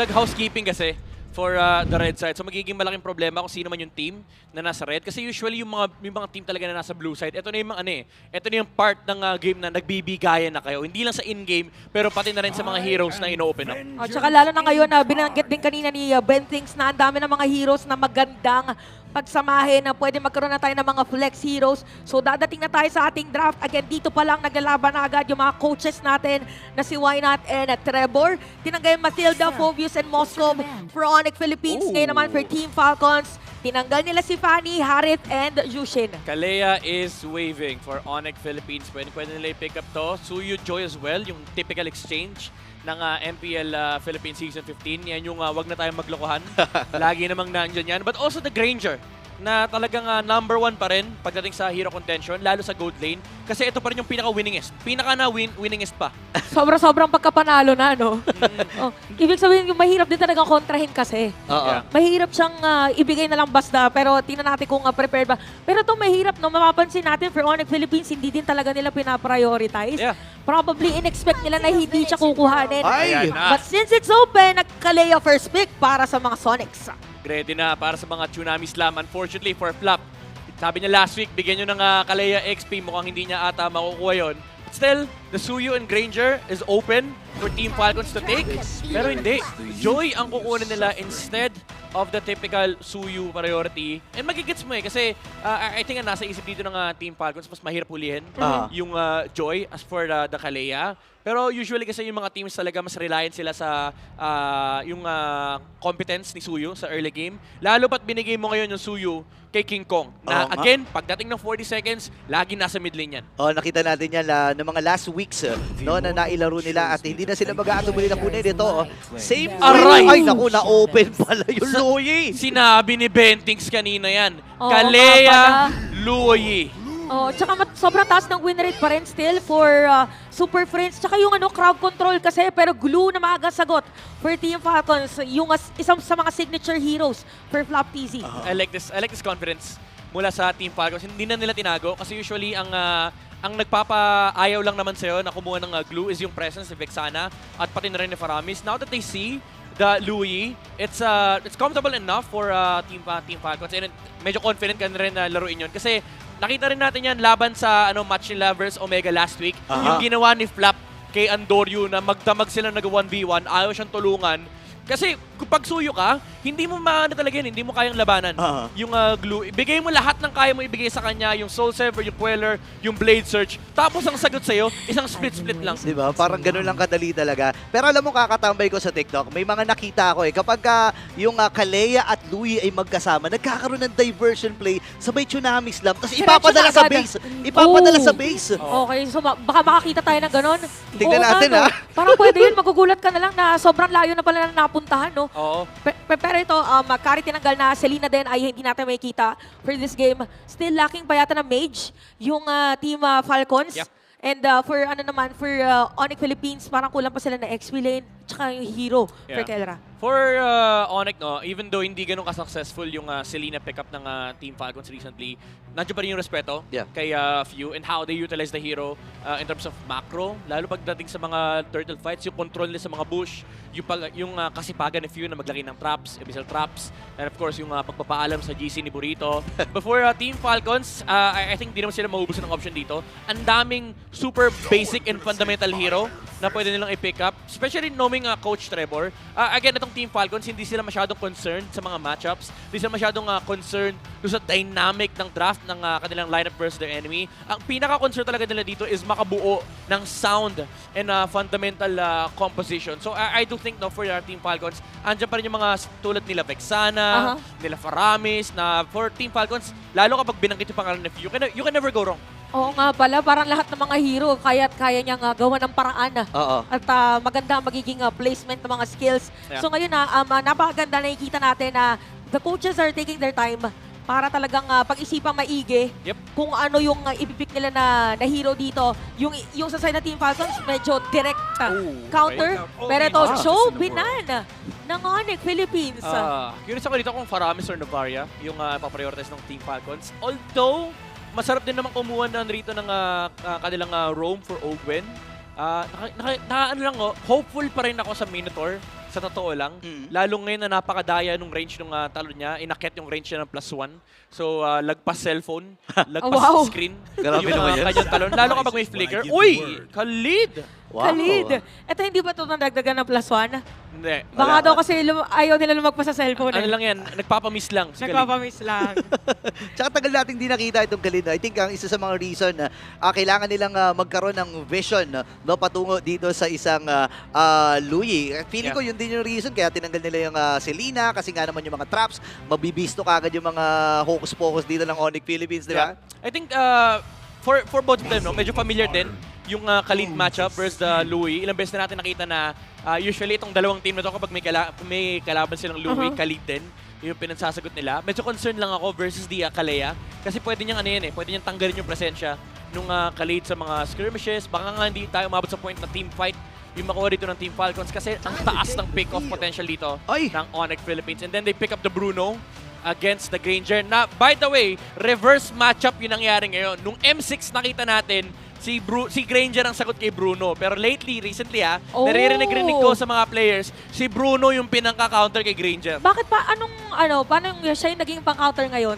Housekeeping kasi for the red side. So magiging malaking problema kung sino man yung team na nasa red. Kasi usually yung mga team talaga na nasa blue side, ito na yung mga ito na yung part ng game na nagbibigayan na kayo. Hindi lang sa in-game, pero pati na rin sa mga heroes na ino-open up. At saka lalo na ngayon na binanggit din kanina ni Ben Things na ang dami ng mga heroes na magandang pagsamahin na pwede magkaroon na tayo ng mga flex heroes. So dadating na tayo sa ating draft. Again, dito pa lang naglalaban na agad yung mga coaches natin na si Wynot and Trevor. Tinanggay Matilda, Phobius, and Moskov for Onyx Philippines. Ngayon naman for Team Falcons, tinanggal nila si Fanny, Harith, and Yushin. Kalea is waving for Onyx Philippines. Pwede nila i-pick up to. Suyu Joy as well, yung typical exchange ng MPL Philippines Season 15. Yan yung wag na tayong maglokohan. Lagi namang nandyan yan. But also the Granger, na talagang number 1 pa rin pagdating sa hero contention, lalo sa gold lane. Kasi ito pa rin yung pinaka-winningest. Winningest pa. Sobrang pagkapanalo na, no? Oh, ibig sabihin, yung mahirap din talaga kontrahin kasi. Yeah. Mahirap siyang ibigay na lang basta, pero tingnan natin kung prepared ba. Pero ito mahirap, no? Mapapansin natin for Onyx Philippines, hindi din talaga nila pinaprioritize. Yeah. Probably in-expect nila na hindi siya kukuhanin. Ay! But since it's open, nagkalea first pick para sa mga Sonics. Ready na para sa mga Tsunami Slam. Unfortunately for Flap, sabi niya last week, bigyan nyo ng Kalea XP. Mukhang hindi niya ata makukuha yun. But still, the Suyu and Granger is open for Team Falcons to take. Pero hindi. Joy ang kukunin nila instead of the typical Suyu priority. And magigets mo kasi I think nasa isip dito ng Team Falcons, mas mahirap hulihin yung Joy as for the Kalea. Pero usually kasi yung mga teams talaga mas reliant sila sa yung competence ni Suyu sa early game. Lalo pat binigay mo ngayon yung Suyu kay King Kong. Na again, pagdating ng 40 seconds, lagi nasa mid lane yan. Nakita natin yan ng mga last weeks no, na nailaro nila at hindi na sila mag-aatubuli na kunin ito. Same Aray! Ay, naku, na-open pala yung Luyi. Sinabi ni Bentings kanina yan. Oo, Kalea, Luyi. Oh, tsaka sobrang taas ng win rate pa rin still for Super Friends. Tsaka yung crowd control kasi, pero glue na maaga sagot for Team Falcons. Yung isang sa mga signature heroes for Flap TZ. I like this confidence mula sa Team Falcons. Hindi na nila tinago kasi usually ang nagpapaayaw lang naman sa'yo na kumuha ng glue is yung presence ni Vexana at pati na rin ni Faramis. Now that they see the Louis, it's comfortable enough for Team Falcons and medyo confident ka na rin na laruin yun kasi nakita rin natin yan laban sa match ni Lovers Omega last week. Yung ginawa ni Flap kay Andoryu na magdamag sila nag-1v1, ayaw siyang tulungan. Kasi kung pag suyo ka, hindi mo talaga yun, hindi mo kayang labanan. Yung glue, ibigay mo lahat ng kaya mo ibigay sa kanya, yung Soul Sever, yung Queller, yung Blade Search. Tapos ang sagot sa'yo, isang split-split lang. Diba? Parang ganun lang kadali talaga. Pero alam mo, kakatambay ko sa TikTok, may mga nakita ako kapag yung Kalea at Louie ay magkasama, nagkakaroon ng diversion play, sabay Tsunami Slam, tapos ipapadala sa base. Ipapadala sa base. Okay, so baka makakita tayo ng ganon. Tignan natin, Parang pwede yun, magugulat ka na lang na sobrang layo na pala na napuntahan, no? Oo. Pero ito, kahit tinanggal na Selena din ay hindi natin makikita for this game. Still lacking pa yata na mage yung Team Falcons. Yep. And for Onyx Philippines, parang kulang pa sila na XP lane tsaka yung hero for Kelra. For Onyx, no, even though hindi ganun ka-successful yung Selena pickup ng Team Falcons recently, nandiyan pa rin yung respeto kay Few and how they utilize the hero in terms of macro. Lalo pagdating sa mga turtle fights, yung control nila sa mga bush, yung kasipagan ni Few na maglagay ng traps, abyssal traps, and of course yung pagpapaalam sa GC ni Burrito. But for Team Falcons, I think di naman sila maubusan ng option dito. Ang daming super basic and fundamental hero na pwede nilang i-pick up, especially knowing Coach Trevor. Again, itong Team Falcons, hindi sila masyadong concerned sa mga matchups. Hindi sila masyadong concerned sa dynamic ng draft ng kanilang lineup versus their enemy. Ang pinaka-concern talaga nila dito is makabuo ng sound and fundamental composition. So I do think for our Team Falcons, andyan pa rin yung mga tulad nila Vexana, nila Faramis, na for Team Falcons, lalo kapag binanggit yung pangalan ni Few, you can never go wrong. Oo nga pala, parang lahat ng mga hero kaya niyang gawa ng paraan. At maganda ang magiging placement ng mga skills. Yeah. So ngayon napakaganda nakikita natin na the coaches are taking their time para talagang pag-isipang maigi kung ano yung ipipick nila na hero dito. Yung sa side na Team Falcons, medyo direct counter. Pero ito, show binan ng Onyx Philippines. Curious ako dito kung Faramis or Novaria yung paprioritize ng Team Falcons. Although, masarap din naman kumuha na rito ng kanilang roam for Ogwen. Ano lang, hopeful pa rin ako sa Minotaur. Sa totoo lang. Lalo ngayon na napakadaya nung range ng talon niya. Inakyat yung range niya ng +1. So, lagpas cellphone, lagpas screen. Grabe yung naman yan. kanyang talon. Lalo kapag may flicker. Uy! Khalid! Wow. Khalid, ito hindi ba ito nadagdagan ng +1? Hindi. Baka daw kasi ayaw nila lumagpas sa cellphone. Ano lang yan, nagpapamiss lang si Khalid. Nagpapamiss lang. Tsaka tagal natin di nakita itong Khalid. I think ang isa sa mga reason na kailangan nilang magkaroon ng vision no, patungo dito sa isang Louie. Feeling ko yun din yung reason kaya tinanggal nila yung Selena kasi nga naman yung mga traps, mabibisto kagad yung mga hocus-pocus dito ng Onyx Philippines, di ba? I think for both of them, no, medyo familiar din yung Khalid matchup versus the Louie. Ilang beses na natin nakita na usually itong dalawang team na to kapag may kalaban silang Louie, Khalid din yung pinansasagot nila. Medyo concerned lang ako versus the Kalea kasi pwede niyang pwede niyang tanggalin yung presensya nung Khalid sa mga skirmishes. Baka nga hindi tayo umabot sa point na team fight yung makuha dito ng Team Falcons kasi ang taas ng pick-off potential dito ng Onyx Philippines. And then they pick up the Bruno against the Granger. Na, by the way, reverse matchup yung nangyari ngayon. Nung M6 nakita natin, si Granger ang sagot kay Bruno. Pero recently naririnig ko sa mga players, si Bruno yung pinangka-counter kay Granger. Bakit pa? Paano siya yung naging pang-counter ngayon?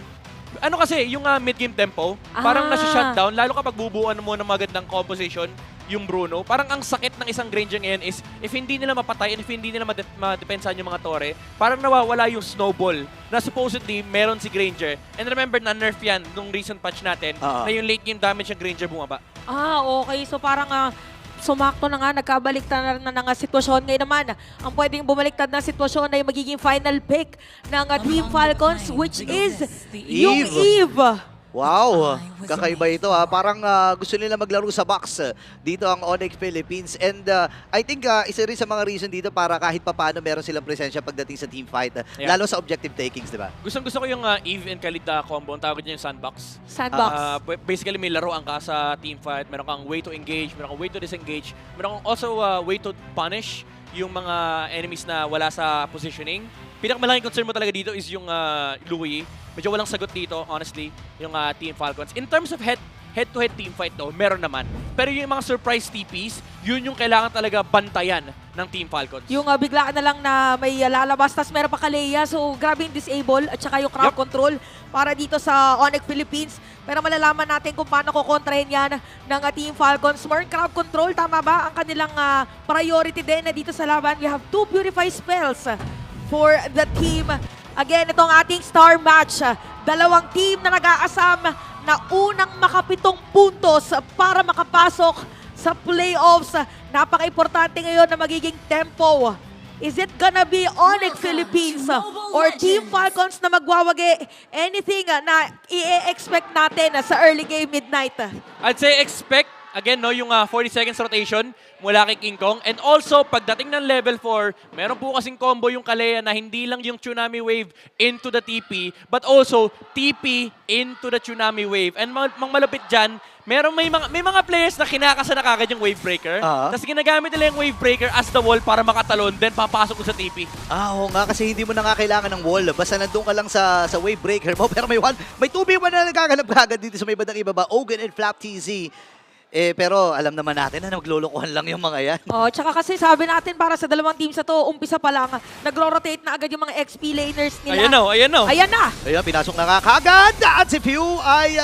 Ano kasi, yung mid-game tempo, parang nasa-shutdown, lalo kapag bubuan mo ng magandang composition, yung Bruno, parang ang sakit ng isang Granger ngayon is if hindi nila mapatay and if hindi nila madepensahan yung mga tore, parang nawawala yung snowball na supposedly meron si Granger. And remember na nerf yan nung recent patch natin na yung late game damage ng Granger bumaba. Okay. So parang sumakto na nga, nagkabaliktad na nga sitwasyon. Ngayon naman, ang pwedeng bumaliktad na sitwasyon ay magiging final pick ng Team Falcons, which is yung Eve. Wow, kakaiba ito ha. Parang gusto nila maglaro sa box dito ang Onyx Philippines. And I think isa rin sa mga reason dito para kahit papaano meron silang presensya pagdating sa team fight. Lalo sa objective takings, di ba? Gusto ko yung Eve and Khalid combo. Ang tawag niya yung sandbox. Sandbox. Basically may laruan ka sa team fight. Meron kang way to engage, meron kang way to disengage. Meron kang also way to punish yung mga enemies na wala sa positioning. Pinakamalaking concern mo talaga dito is yung Louie. Medyo walang sagot dito, honestly, yung Team Falcons. In terms of head-to-head team fight though, meron naman. Pero yung mga surprise TPs, yun yung kailangan talaga bantayan ng Team Falcons. Yung biglaan na lang na may lalabas, tas meron pa Kalea. So grabe yung disable at saka yung crowd control para dito sa Onyx Philippines. Pero malalaman natin kung paano kukontrahin yan ng Team Falcons. More crowd control, tama ba? Ang kanilang priority din na dito sa laban. We have 2 Purify spells for the team. Again, itong ating star match. Dalawang team na nag-aasam na unang makapitong puntos para makapasok sa playoffs. Napaka-importante ngayon na magiging tempo. Is it gonna be Onyx Philippines or Team Falcons na magwawagi? Anything na i-expect natin sa early game midnight? I'd say expect, again, no, yung 40 seconds rotation mula kay King Kong. And also, pagdating ng level 4, meron po kasing combo yung Kalea na hindi lang yung Tsunami Wave into the TP, but also TP into the Tsunami Wave. And malupit dyan, may mga players na kinakasa na kagad yung Wave Breaker. Tapos ginagamit nila yung Wave Breaker as the wall para makatalon, then papasok ko sa TP. Oo nga, kasi hindi mo na nga kailangan ng wall. Basta nandun ka lang sa Wave Breaker mo. Pero may 2v1 na nagkakalap kagad dito sa may bandang ibaba. Ogun and Flap TZ. Pero alam naman natin na naglulukuhan lang yung mga yan. Tsaka kasi sabi natin para sa dalawang teams na to, umpisa pa lang, nagro-rotate na agad yung mga XP laners nila. Ayan na. Ayan, pinasok na nga kagad. At si Pew ay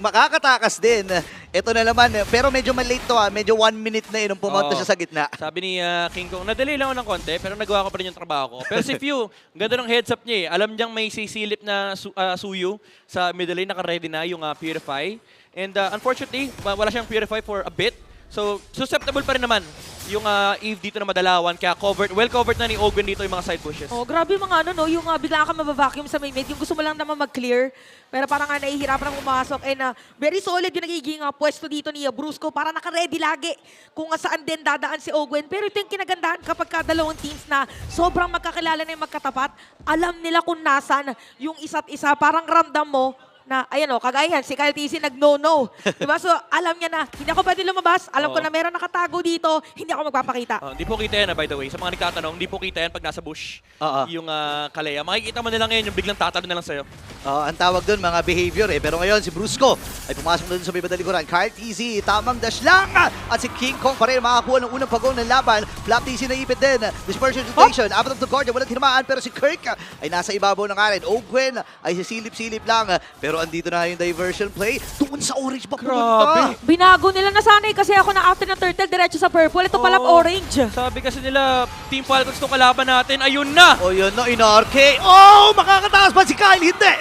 makakatakas din. Ito na naman, pero medyo malate to medyo 1 minute na nung pumunta siya sa gitna. Sabi ni King Kong, nadali lang ako ng konti, pero nagawa ko pa rin yung trabaho ko. Pero si Pew, ganda ng heads up niya Alam niyang may sisilip na Suyu sa middle lane, naka-ready na yung Purify. And unfortunately, wala siyang Purify for a bit. So, susceptible pa rin naman yung Eve dito na madalawan. Kaya well covered na ni Ogun dito yung mga side pushes. Grabe yung mga yung bigla ka mabavacuum sa main mid. Yung gusto mo lang naman mag-clear. Pero parang nahihirapan na pumasok. And very solid yung nagiging pwesto dito ni Brusco para naka-ready lagi kung saan din dadaan si Ogun. Pero ito yung kinagandahan kapag dalawang teams na sobrang magkakilala na yung magkatapat. Alam nila kung nasan yung isa't isa. Parang ramdam mo na, ayan o, kagaya yan, si Kyle TC nag-no-no. Diba? So, alam niya na, hindi ako pwede lumabas. Alam ko Oo. na meron nakatago dito, hindi ako magpapakita. Hindi po kita yan, by the way. Sa mga nagtatanong, hindi po kita yan pag nasa bush. Oo. Yung Kalea. Makikita mo na lang ngayon, yung biglang tatalo na lang sa'yo. Ang tawag doon, mga behavior eh. Pero ngayon, si Brusco ay pumasok doon sa may badalikuran. Kyle TZ, tamang dash lang! At si King Kong pa rin makakuha ng unang pagong ng laban. Flap TZ naipit din. Dispersion rotation. Out of the guard, walang tinamaan. Pero si Kirk ay nasa ibabaw ng arin. Ogwen ay sisilip-silip lang. Pero andito na yung diversion play. Doon sa orange ba pumunta? Binago nila na sanay kasi ako na after ng turtle, diretso sa purple. Ito pala Oo. orange. Sabi kasi nila, Team Falcons itong kalaban natin. Ayun na! O yun no, in-RK. Oh, makakataas pa si Kyle. Hindi!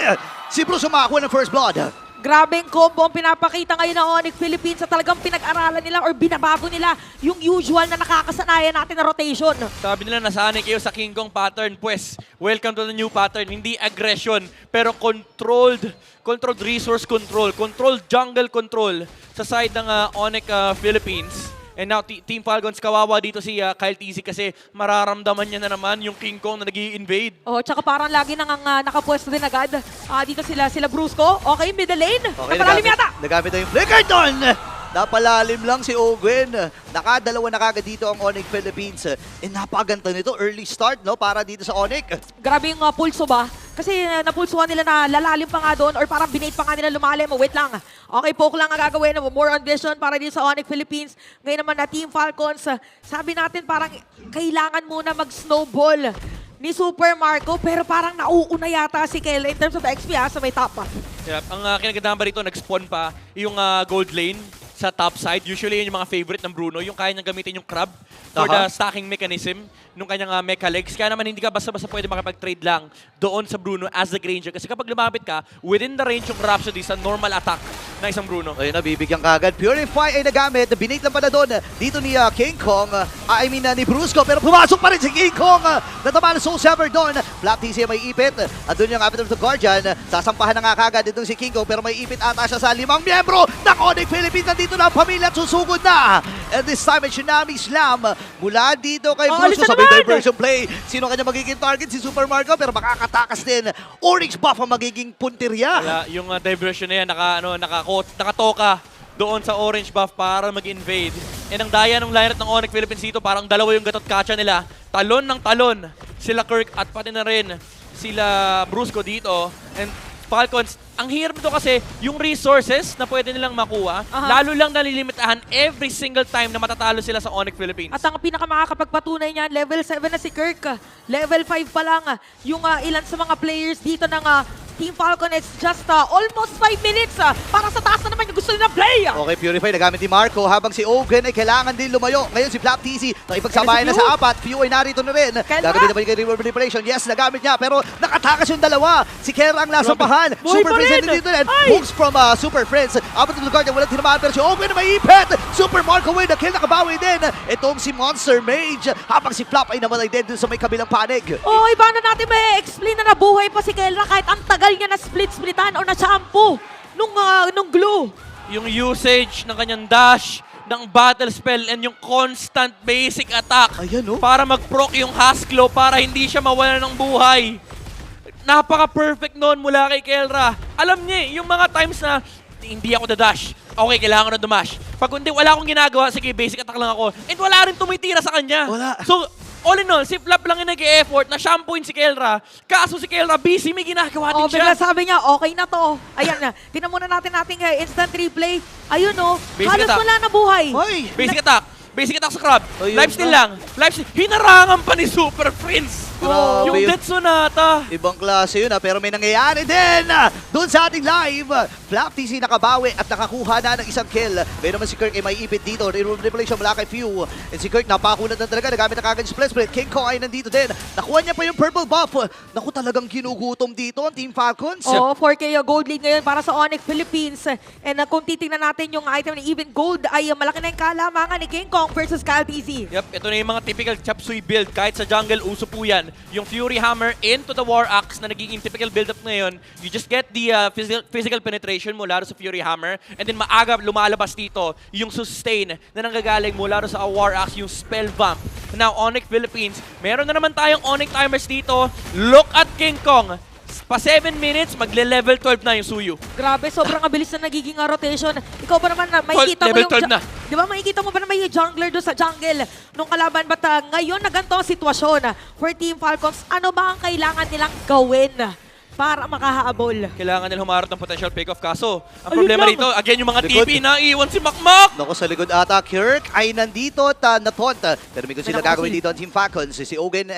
Si Bruce makakuha ng first blood. Grabeng combo ang pinapakita ngayon ng Onyx Philippines sa talagang pinag-aralan nila or binabago nila yung usual na nakakasanayan natin na rotation. Sabi nila, nasanay kayo sa King Kong pattern. Pues, welcome to the new pattern. Hindi aggression, pero controlled resource control, controlled jungle control sa side ng Onyx Philippines. And now, Team Falcons, kawawa dito si Kyle TZ kasi mararamdaman niya na naman yung King Kong na nag-i-invade. Oh, tsaka parang lagi nang nakapwesto din agad. Dito sila Brusco. Okay, middle lane. Napalalim yata. Nagamit na yung flicker doon. Napalalim lang si Ogwen. Nakadalawa na kagad dito ang Onyx Philippines. Napakaganda nito. Early start no para dito sa Onyx. Grabe yung pulso ba? Kasi napulsuhan nila na lalalim pa nga doon or parang binate pa nga nila lumalim. Wait lang. Okay, poke lang ang gagawin. More on vision para dito sa Onyx Philippines. Ngayon naman na Team Falcons. Sabi natin parang kailangan muna mag-snowball ni Super Marco pero parang nauuna yata si Kayla in terms of XP sa may top. Yeah, ang kinagandahan ba rito, nag-spawn pa yung gold lane sa top side. Usually yun yung mga favorite ng Bruno, yung kaya niyang gamitin yung crab for the stacking mechanism nung kanyang mecha legs. Kaya naman hindi ka basta-basta pwede makapag-trade lang doon sa Bruno as the Granger. Kasi kapag lumapit ka, within the range yung Rhapsody sa normal attack na isang Bruno. Ayun na, bibigyan kagad. Purify ay nagamit. Binate lang pala doon. Dito ni King Kong. Ni Brusco. Pero pumasok pa rin si King Kong. Natama na Soul Sever doon. Flap TC may ipit. At doon yung Abbot of the Guardian. Sasampahan na nga kagad itong si King Kong. Pero may ipit ata siya sa 5 miyembro ng Onyx Philippines. Nandito na ang pamilya at susugod na. And this time ay Tsunami Slam. Mula dito kay Brusco sa may diversion play. Sino kanya magiging target? Si Super Marco. Pero makakatakas din. Oryx buff ang magiging punteriya. Wala, yung diversion na yan, nakatoka doon sa orange buff para mag-invade. And ang daya ng lineup ng Onyx Philippines dito, parang dalawa yung gatot kacha nila. Talon ng talon sila Kirk at pati na rin sila Brusco dito. And Falcons, ang hirap nito kasi yung resources na pwede nilang makuha, lalo lang nalilimitahan every single time na matatalo sila sa Onyx Philippines. At ang pinakamakakapagpatunay niyan, level 7 na si Kirk. Level 5 pa lang yung ilan sa mga players dito ng Team Falcon. It's just almost 5 minutes para sa taas na naman yung gusto nilang play. Okay, Purify nagamit ni Marco habang si Ogwen ay kailangan din lumayo. Ngayon si Flap TC, nakipagsabayan na sa apat. Few ay narito na rin. Gagawin naman yung reward manipulation. Yes, nagamit niya pero nakatakas yung dalawa. Si Kera ang nasa pahan. Super Friends din dito rin. Moves from Super Friends. Abot ng lugar niya, walang tinamaan pero si Ogwen na may ipit. Super Marco with the kill, nakabawi din. Itong si Monster Mage habang si Flap ay namatay din dun sa may kabilang panig. Okay, paano natin may explain na nabuhay pa si Kelra kahit ang tagal niya na split-splitan o na-shampoo nung glue. Yung usage ng kanyang dash, ng battle spell, and yung constant basic attack para mag-proc yung Hasklo para hindi siya mawala ng buhay. Napaka-perfect noon mula kay Kelra. Alam niya, yung mga times na hindi ako da-dash, okay, kailangan ko na dumash. Pag hindi, wala akong ginagawa, sige, basic attack lang ako. And wala rin tumitira sa kanya. Wala. So, all in all, si Flap lang yung nag-e-effort na shampooin si Kelra. Kaso si Kelra busy, may ginagawa din siya. Bigla sabi niya, okay na to. Ayan na. Tinan muna natin ating instant replay. Ayun Basic halos attack. wala na buhay. Hoy! Basic attack. Basic attack sa crab. Ayun Lifesteal na. lang. Lifesteal. Hinarangan pa ni Super Prince. Grabe Yung yun. Death Sonata. Ibang klase yun pero may nangyayari din doon sa ating live. Flap TC nakabawi at nakakuha na ng isang kill. May naman si Kirk ay may ipit dito. Reroll manipulation mula kay Few. And si Kirk napakunat na talaga. Nagamit na kagad yung split. King Kong ay nandito din. Nakuha niya pa yung purple buff. Naku, talagang ginugutom dito ang Team Falcons. 4K gold lead ngayon para sa Onyx Philippines. And kung titingnan natin yung item ni Even Gold ay malaki na yung kalamangan ni King Kong versus Kyle TC. Yep, ito na yung mga typical chop suey build. Kahit sa jungle, uso po yan. Yung Fury Hammer into the War Axe na nagiging typical build-up ngayon. You just get the physical penetration mula sa Fury Hammer. And then maaga lumalabas dito yung sustain na nanggagaling mula sa War Axe, yung Spell Vamp. Now, Onyx Philippines, meron na naman tayong Onyx timers dito. Look at King Kong. Pa 7 minutes, magle-level 12 na yung Suyu. Grabe, sobrang abilis na nagiging rotation. Ikaw ba naman, makikita mo level yung... 12 na. Di ba, makikita mo ba na may jungler doon sa jungle nung kalaban? But ngayon, na ganito ang sitwasyon for Team Falcons, ano ba ang kailangan nilang gawin para makahabol? Kailangan nila humarap ng potential pick-off. Kaso, ang Ayun problema lang. rito, again, yung mga Likod. TP na iwan si Makmak. Naku, sa likod ata, Kirk ay nandito at natonta. Pero may gusto sila May gagawin nakasil. dito ang Team Falcons. Si Ogen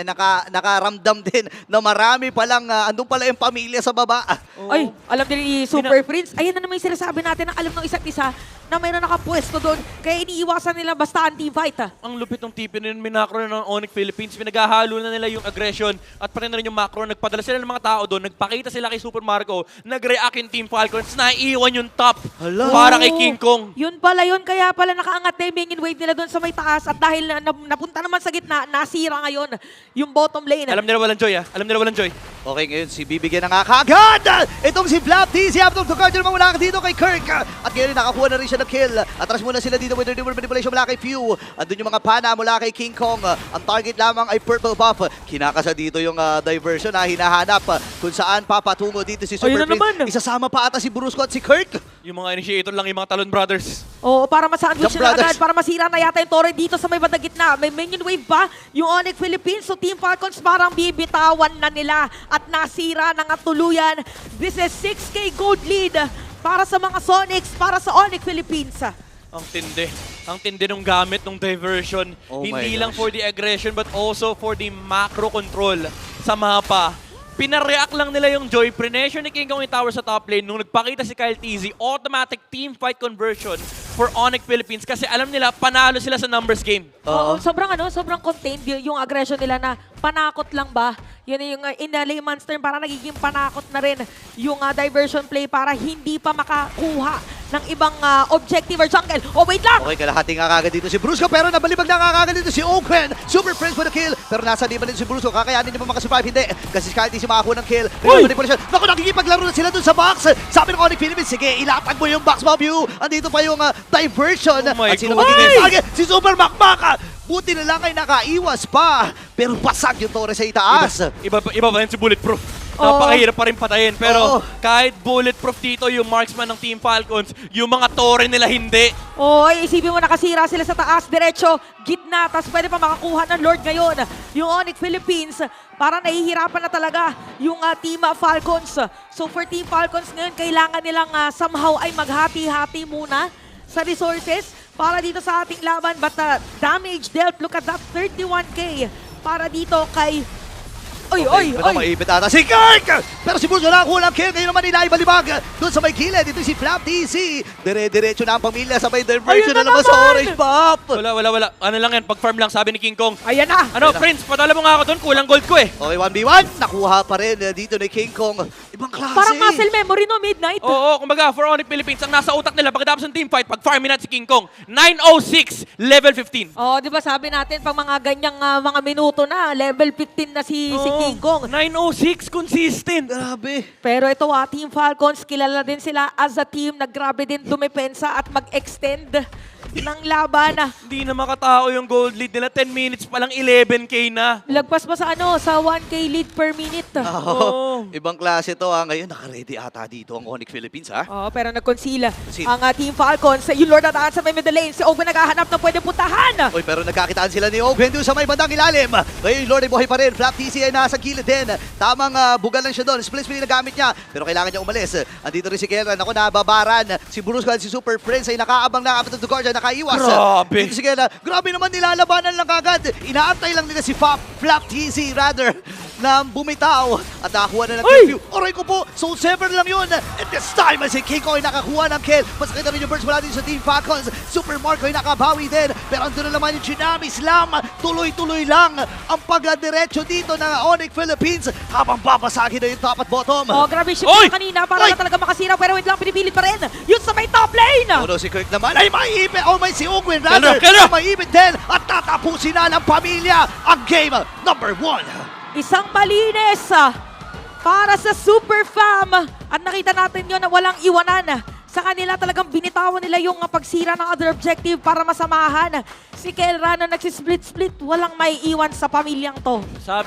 nakaramdam din na marami palang, andun pala yung pamilya sa baba. Ay, alam din ni Super Prince. Ayan na naman yung sinasabi natin na alam ng isa't isa na mayroon nakapwesto doon. Kaya iniiwasan nila basta ang team fight. Ang lupit ng TP na yun, minakro na ng Onyx Philippines. Pinaghahalo na nila yung aggression at pati na rin yung macro. Nagpadala sila ng mga tao doon. Nagpakita sila kay Super Marco. Nag-react yung Team Falcons. Naiiwan yung top Hala. para kay King Kong. Yun pala yun, kaya pala nakaangat na yung minion wave nila doon sa may taas at dahil napunta naman sa gitna, nasira ngayon yung bottom lane. Alam nila walang joy, ah. Alam nila walang joy. Okay, ngayon si bibigyan na nga kagad! Itong si Flapty, si Abdul Tucard, yung mawala ka dito kay Kirk. At ngayon nakakuha na rin siya ng kill. Atras muna sila dito with the manipulation mula kay Few. Andun yung mga pana mula kay King Kong. Ang target lamang ay purple buff. Kinakasa dito yung diversion na hinahanap kung saan papatungo dito si Super Ayun na Prince. naman. Isasama pa ata si Brusco at si Kirk. Yung mga initiator lang, yung mga Talon Brothers. Oo, para ma-sandwich Jump na Brothers. agad, para masira na yata yung torre dito sa may bandang gitna. May minion wave pa yung Onyx Philippines. So Team Falcons parang bibitawan na nila at nasira na nga tuluyan. This is 6K gold lead para sa mga Sonics, para sa Onyx Philippines. Ang tindi. Ang tindi ng gamit ng diversion. Oh my Hindi lang gosh. for the aggression but also for the macro control sa mapa. Pinareact lang nila yung Joy. Pressure ni King Kong yung tower sa top lane. Nung nagpakita si Kyle TZ, automatic team fight conversion for Onyx Philippines kasi alam nila panalo sila sa numbers game. Oo, sobrang contained yung aggression nila na panakot lang ba? Yun yung in the layman's term, para nagiging panakot na rin yung diversion play para hindi pa makakuha ng ibang objective or jungle. Oh, wait lang! Okay, kalahati nga kagad dito si Brusco pero nabalibag na nga kagad dito si Oakland. Super Prince for the kill pero nasa liban din si Brusco. Kakayanin niya pa makasurvive? Hindi. Kasi kahit di siya makakuha ng kill. Uy! Manipulation. Naku, nakikipaglaro na sila dun sa box. Sabi ng Onyx Philippines, sige, ilatag mo yung box, Bobu. Andito pa yung diversion. Oh my At sino God. magiging target? Si Super Makmak. Buti na lang ay nakaiwas pa. Pero basag yung torre sa itaas. Iba pa rin si Bulletproof. Oo. Napakahirap pa rin patayin. Oo. Pero kahit Bulletproof dito yung marksman ng Team Falcons, yung mga torre nila hindi. Oy, isipin mo nakasira sila sa taas, diretso, gitna, tapos pwede pa makakuha ng Lord ngayon. Yung Onyx Philippines, para nahihirapan na talaga yung Team Falcons. So for Team Falcons ngayon, kailangan nilang somehow ay maghati-hati muna sa resources para dito sa ating laban. But damage dealt, look at that, 31K para dito kay... Oy! Maipit ata si Kirk! Pero si Brusco nakakuha ng kill. Ngayon naman nila ibalibag doon sa may kilid. Dito si Flap TC. Dire-diretso na ang pamilya. Sabay diversion Ayun na na naman sa naman! orange buff. Wala. Ano lang yan, pag-farm lang, sabi ni King Kong. Ayan na! Ano, Prince, padala mo nga ako doon, kulang gold ko eh. Okay, 1v1. Nakuha pa rin dito ni King Kong. Ibang klase. Parang muscle memory no, Midnight. Oo, kumbaga, for Onyx Philippines, ang nasa utak nila pagkatapos ng team fight, pag-farmin natin si King Kong, 906, level 15. Oh, di ba sabi natin pag mga ganyang mga minuto na, level 15 na si King Kong. 906, consistent. Grabe. Pero ito Team Falcons, kilala din sila as a team na grabe din dumepensa at mag-extend ng laban. Hindi na makatao yung gold lead nila, 10 minutes pa lang 11k na. Lagpas pa sa sa 1K lead per minute. Oh, ibang klase to. Ngayon, naka-ready ata dito ang Onyx Philippines, ha? Oh, pero nag-conceal Conceal. ang Team Falcons. Yung Lord at sa may middle lane, si Ogun naghahanap na pwede puntahan. Oy, pero nagkakitaan sila ni Ogwen doon sa may bandang ilalim. Ngayon, yung Lord ay buhay pa rin. Flap TC ay nasa gilid din. Tamang bugal lang siya doon. Split split na gamit niya. Pero kailangan niya umalis. Andito rin si Kelran. Ako, nababaran. Si Brusco at si Super Prince ay nakaabang na kapatid ng Guardian. Nakaiwas. Grabe. Dito si Kelran. Grabe naman, nilalabanan lang kagad. Inaantay lang nila si Flap TC, rather, na bumitaw. At nakakuha na ng Ay! kill. Aray ko po. So, sever lang yun. And this time, si King Kong ay nakakuha ng kill. Mas nakita rin yung burst mula din sa Team Falcons. Super Marco ay nakabawi din. Pero andun na naman yung Tsunami Slam. Tuloy-tuloy lang ang pagdiretso dito ng Onyx Philippines habang babasagin na yung top at bottom. Oh, grabe shift Oy! na kanina para Oy! na talaga makasira. Pero wait lang, pinipilit pa rin. Yun sa may top lane. Uno si Kirk naman ay maiipit. Oh, may si Ogwen rather. Kala! Maiipit din. At tatapusin na ng pamilya ang game number 1. Isang malinis para sa Super Fam. At nakita natin yun na walang iwanan. Sa kanila talagang binitawan nila yung pagsira ng other objective para masamahan. Si Kelran na nagsisplit-split, walang may iwan sa pamilyang to. Sabi